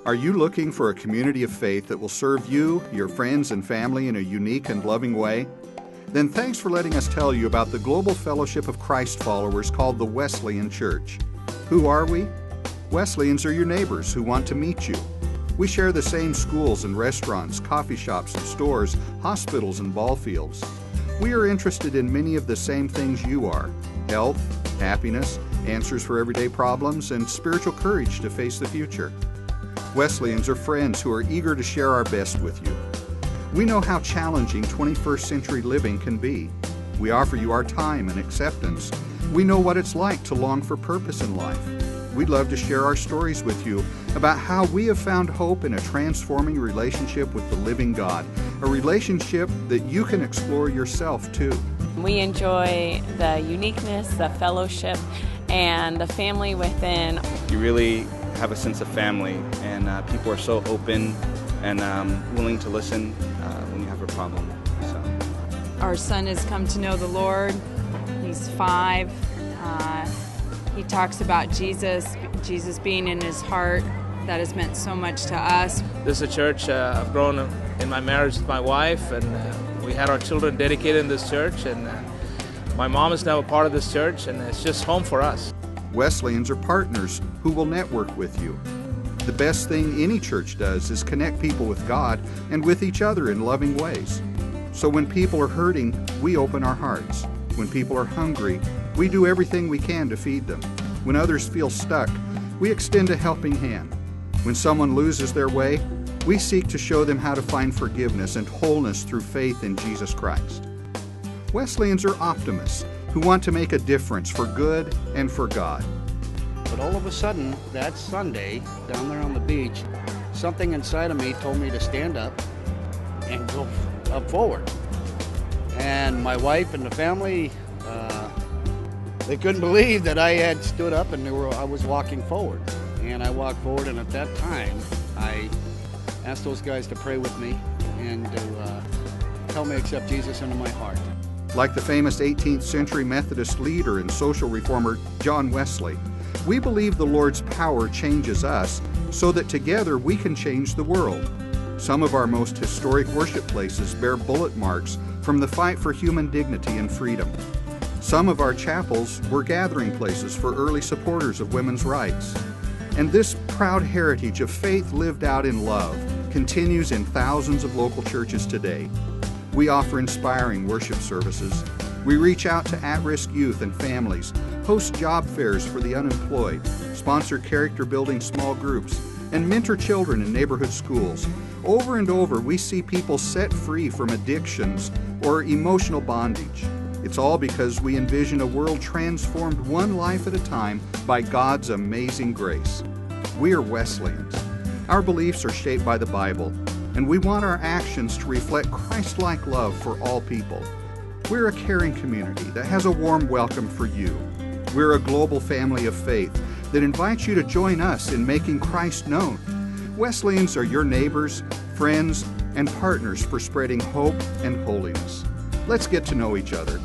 Are you looking for a community of faith that will serve you, your friends, and family in a unique and loving way? Then thanks for letting us tell you about the global fellowship of Christ followers called the Wesleyan Church. Who are we? Wesleyans are your neighbors who want to meet you. We share the same schools and restaurants, coffee shops and stores, hospitals and ball fields. We are interested in many of the same things you are: health, happiness, answers for everyday problems, and spiritual courage to face the future. Wesleyans are friends who are eager to share our best with you. We know how challenging 21st century living can be. We offer you our time and acceptance. We know what it's like to long for purpose in life. We'd love to share our stories with you about how we have found hope in a transforming relationship with the living God, a relationship that you can explore yourself too. We enjoy the uniqueness, the fellowship, and the family within. You really have a sense of family, and people are so open and willing to listen when you have a problem. So. Our son has come to know the Lord. He's 5. He talks about Jesus being in his heart. That has meant so much to us. This is a church I've grown in my marriage with my wife, and we had our children dedicated in this church, and my mom is now a part of this church, and it's just home for us. Wesleyans are partners who will network with you. The best thing any church does is connect people with God and with each other in loving ways. So when people are hurting, we open our hearts. When people are hungry, we do everything we can to feed them. When others feel stuck, we extend a helping hand. When someone loses their way, we seek to show them how to find forgiveness and wholeness through faith in Jesus Christ. Wesleyans are optimists who want to make a difference for good and for God. But all of a sudden, that Sunday, down there on the beach, something inside of me told me to stand up and go up forward. And my wife and the family, they couldn't believe that I had stood up and I was walking forward. And I walked forward, and at that time, I asked those guys to pray with me and to help me accept Jesus into my heart. Like the famous 18th century Methodist leader and social reformer John Wesley, we believe the Lord's power changes us so that together we can change the world. Some of our most historic worship places bear bullet marks from the fight for human dignity and freedom. Some of our chapels were gathering places for early supporters of women's rights. And this proud heritage of faith lived out in love continues in thousands of local churches today. We offer inspiring worship services. We reach out to at-risk youth and families, host job fairs for the unemployed, sponsor character-building small groups, and mentor children in neighborhood schools. Over and over, we see people set free from addictions or emotional bondage. It's all because we envision a world transformed one life at a time by God's amazing grace. We are Wesleyans. Our beliefs are shaped by the Bible, and we want our actions to reflect Christ-like love for all people. We're a caring community that has a warm welcome for you. We're a global family of faith that invites you to join us in making Christ known. Wesleyans are your neighbors, friends, and partners for spreading hope and holiness. Let's get to know each other.